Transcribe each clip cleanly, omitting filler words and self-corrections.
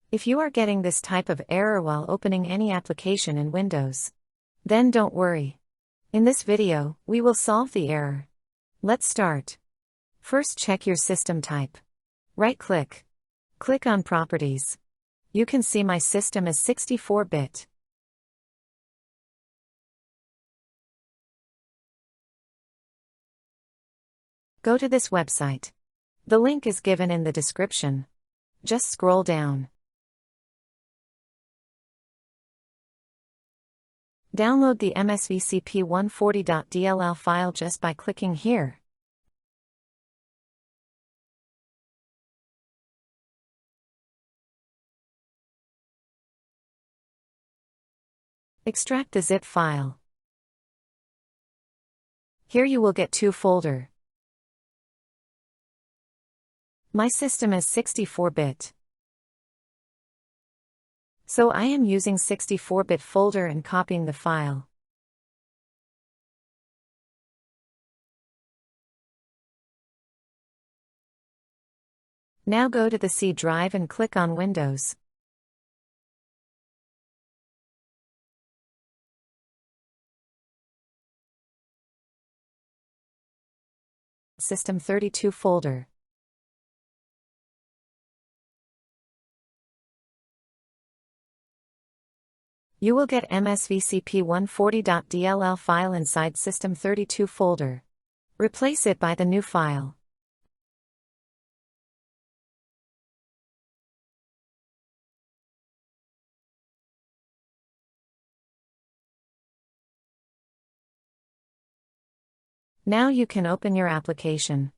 If you are getting this type of error while opening any application in Windows, then don't worry. In this video, we will solve the error. Let's start. First, check your system type. Right-click. Click on Properties. You can see my system is 64-bit. Go to this website. The link is given in the description. Just scroll down. Download the MSVCP140.dll file just by clicking here. Extract the zip file. Here you will get two folders. My system is 64-bit. So I am using 64-bit folder and copying the file. Now go to the C drive and click on Windows. System 32 folder. You will get MSVCP140.dll file inside System 32 folder. Replace it by the new file. Now you can open your application.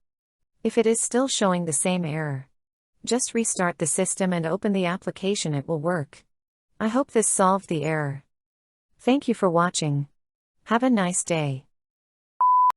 If it is still showing the same error, just restart the system and open the application. It will work. I hope this solved the error. Thank you for watching. Have a nice day.